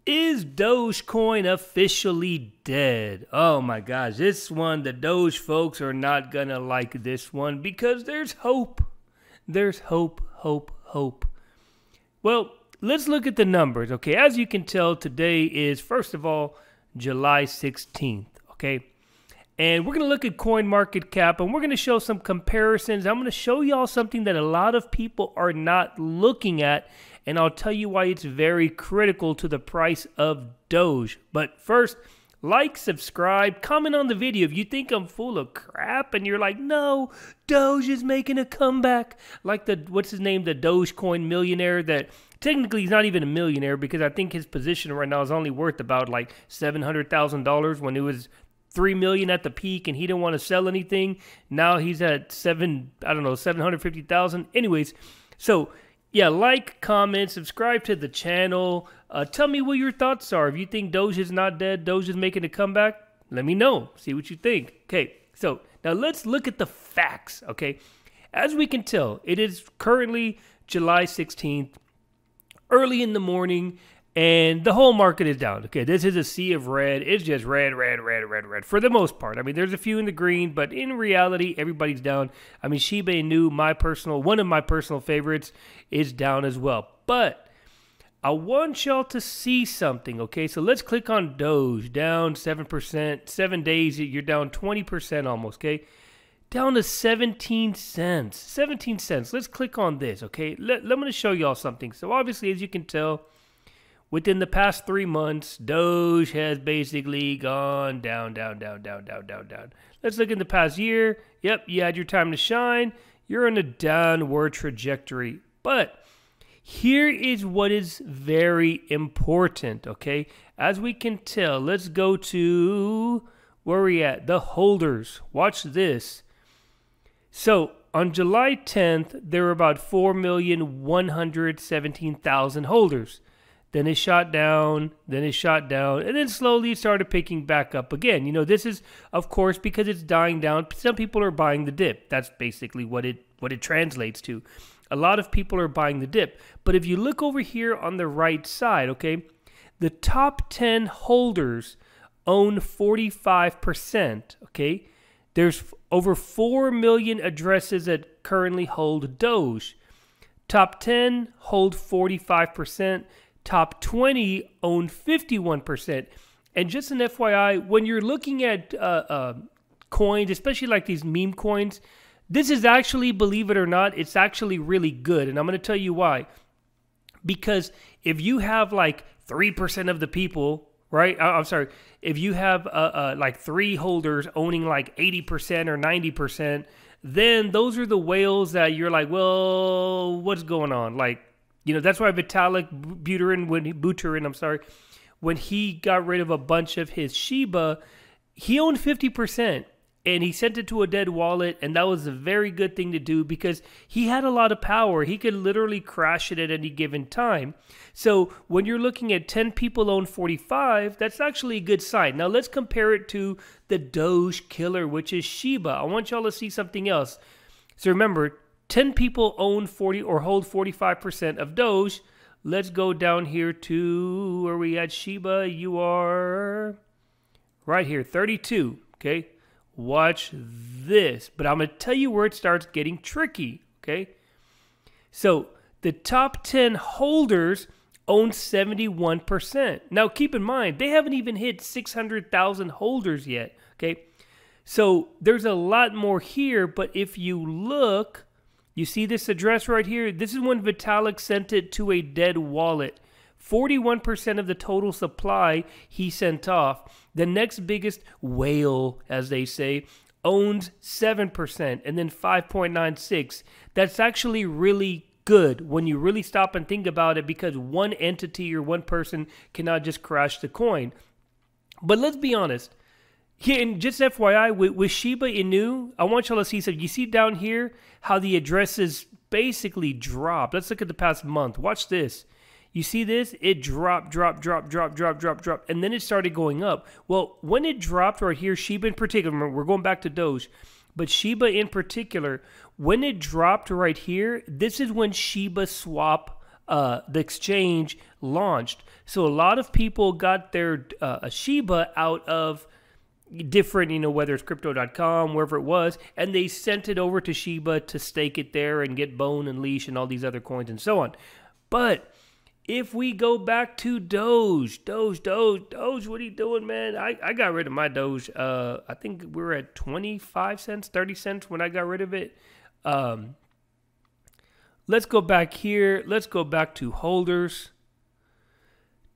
Is Dogecoin officially dead? Oh my gosh, this one, the Doge folks are not gonna like this one because there's hope. There's hope, hope, hope. Well, let's look at the numbers, okay? As you can tell, today is, first of all, July 16th, okay? And we're going to look at coin market cap, and we're going to show some comparisons. I'm going to show y'all something that a lot of people are not looking at, and I'll tell you why it's very critical to the price of Doge. But first, like, subscribe, comment on the video. If you think I'm full of crap and you're like, no, Doge is making a comeback. Like the, what's his name, the Dogecoin millionaire that technically he's not even a millionaire because I think his position right now is only worth about like $700,000 when it was 3 million at the peak and he didn't want to sell anything. Now he's at 750,000. Anyways, so yeah, like, comment, subscribe to the channel. Tell me what your thoughts are. If you think Doge is not dead, Doge is making a comeback, let me know. See what you think. Okay, so now let's look at the facts, okay? As we can tell, it is currently July 16th, early in the morning, and the whole market is down. Okay, this is a sea of red. It's just red, red, red, red, red for the most part. I mean, there's a few in the green, but in reality, everybody's down. I mean, Shiba Inu, one of my personal favorites, is down as well. But I want y'all to see something, okay? So let's click on Doge, down 7%. 7 days, you're down 20% almost, okay? Down to 17 cents. 17 cents. Let's click on this, okay? I'm going to show y'all something. So obviously, as you can tell, within the past 3 months, Doge has basically gone down, down, down, down, down, down, down. Let's look in the past year. Yep, you had your time to shine. You're on a downward trajectory. But here is what is very important, okay? As we can tell, let's go to, where are we at? The holders. Watch this. So on July 10th, there were about 4,117,000 holders. Then it shot down, and then slowly it started picking back up again. You know, this is, of course, because it's dying down. Some people are buying the dip. That's basically what it translates to. A lot of people are buying the dip. But if you look over here on the right side, okay, the top 10 holders own 45%, okay? There's over 4 million addresses that currently hold Doge. Top 10 hold 45%. Top 20 own 51%. And just an FYI, when you're looking at coins, especially like these meme coins, this is actually, believe it or not, it's actually really good. And I'm going to tell you why. Because if you have like 3% of the people, right? I'm sorry. If you have like 3 holders owning like 80% or 90%, then those are the whales that you're like, well, what's going on? Like, you know, that's why Vitalik Buterin, when he got rid of a bunch of his Shiba, he owned 50%. And he sent it to a dead wallet, and that was a very good thing to do because he had a lot of power. He could literally crash it at any given time. So when you're looking at 10 people own 45, that's actually a good sign. Now let's compare it to the Doge killer, which is Shiba. I want y'all to see something else. So remember, 10 people own 40 or hold 45% of Doge. Let's go down here to where we at Shiba. You are right here, 32, okay? Watch this, but I'm going to tell you where it starts getting tricky, okay? So the top 10 holders own 71%. Now keep in mind, they haven't even hit 600,000 holders yet, okay? So there's a lot more here, but if you look, you see this address right here? This is when Vitalik sent it to a dead wallet. 41% of the total supply he sent off. The next biggest whale, as they say, owns 7% and then 5.96. That's actually really good when you really stop and think about it because one entity or one person cannot just crash the coin. But let's be honest. Here, and just FYI, with Shiba Inu, I want y'all to see something. You see down here how the addresses basically drop. Let's look at the past month. Watch this. You see this? It dropped, and then it started going up. Well, when it dropped right here, Shiba in particular, remember, we're going back to Doge, but Shiba in particular, when it dropped right here, this is when Shiba Swap, the exchange, launched. So a lot of people got their Shiba out of different, whether it's crypto.com, wherever it was, and they sent it over to Shiba to stake it there and get Bone and Leash and all these other coins and so on. But if we go back to Doge, what are you doing, man? I got rid of my Doge. I think we were at 25 cents, 30 cents when I got rid of it. Let's go back here. Let's go back to holders.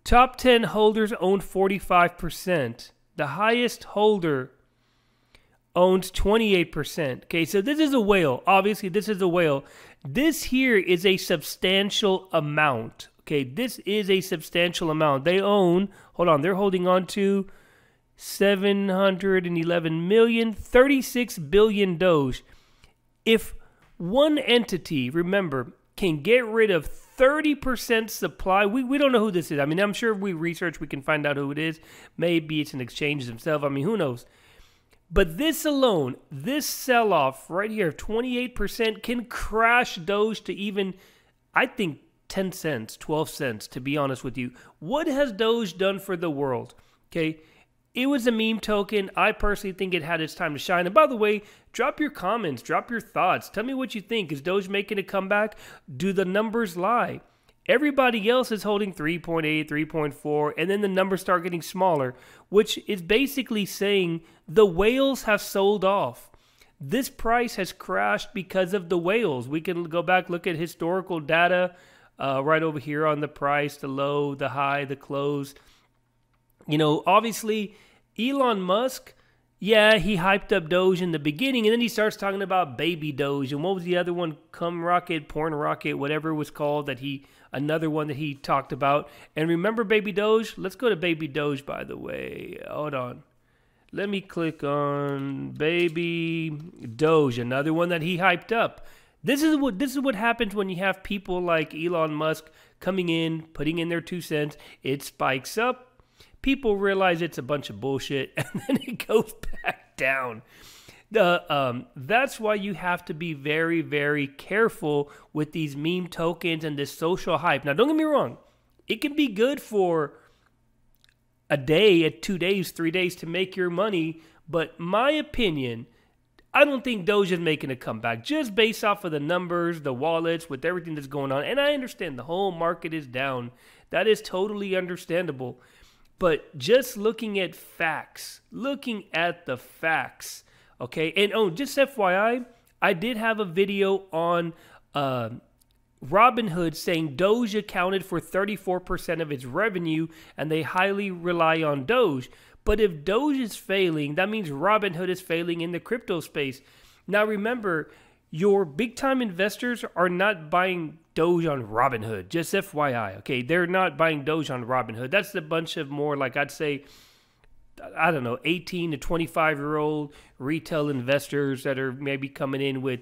Top 10 holders own 45%. The highest holder owns 28%. Okay, so this is a whale. Obviously, this is a whale. This here is a substantial amount. Okay, this is a substantial amount. They own, hold on, they're holding on to 711 million, 36 billion Doge. If one entity, remember, can get rid of 30% supply, we don't know who this is. I mean, I'm sure if we research, we can find out who it is. Maybe it's an exchange themselves. I mean, who knows? But this alone, this sell-off right here, 28%, can crash Doge to even, I think, 10 cents, 12 cents, to be honest with you. What has Doge done for the world? Okay, it was a meme token. I personally think it had its time to shine. And by the way, drop your comments, drop your thoughts. Tell me what you think. Is Doge making a comeback? Do the numbers lie? Everybody else is holding 3.8, 3.4, and then the numbers start getting smaller, which is basically saying the whales have sold off. This price has crashed because of the whales. We can go back, look at historical data right over here on the price, the low, the high, the close. Obviously, Elon Musk, yeah, he hyped up Doge in the beginning, and then he starts talking about baby Doge. And what was the other one? Cum Rocket, Porn Rocket, whatever it was called, another one that he talked about. And remember baby Doge? Let's go to baby Doge, by the way. Hold on. Let me click on baby Doge, another one that he hyped up. This is what happens when you have people like Elon Musk coming in, putting in their 2 cents. It spikes up. People realize it's a bunch of bullshit, and then it goes back down. That's why you have to be very, very careful with these meme tokens and this social hype. Now, don't get me wrong. It can be good for a day, 2 days, 3 days to make your money. But my opinion, I don't think Doge is making a comeback just based off of the numbers, the wallets, with everything that's going on. And I understand the whole market is down. That is totally understandable. But just looking at facts, okay? And just FYI, I did have a video on Robinhood saying Doge accounted for 34% of its revenue, and they highly rely on Doge. But if Doge is failing, that means Robinhood is failing in the crypto space. Now remember, your big-time investors are not buying Doge on Robinhood, just FYI, okay? They're not buying Doge on Robinhood. That's a bunch of more, like I'd say, I don't know, 18 to 25-year-old retail investors that are maybe coming in with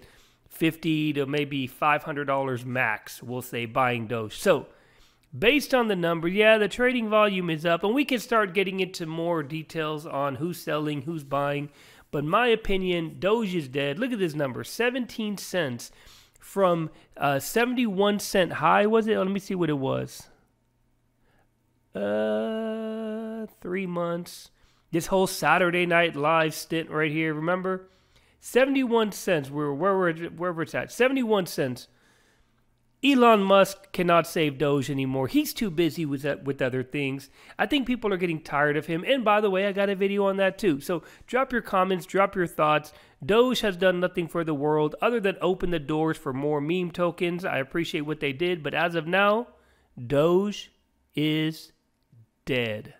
$50 to maybe $500 max, we'll say, buying Doge. So, based on the number, yeah, the trading volume is up, and we can start getting into more details on who's selling, who's buying. But in my opinion, Doge is dead. Look at this number, 17 cents from 71 cent high, was it? Let me see what it was. 3 months. This whole Saturday Night Live stint right here, remember? 71 cents, wherever it's at, 71 cents. Elon Musk cannot save Doge anymore. He's too busy with other things. I think people are getting tired of him. And by the way, I got a video on that too. So drop your comments, drop your thoughts. Doge has done nothing for the world other than open the doors for more meme tokens. I appreciate what they did. But as of now, Doge is dead.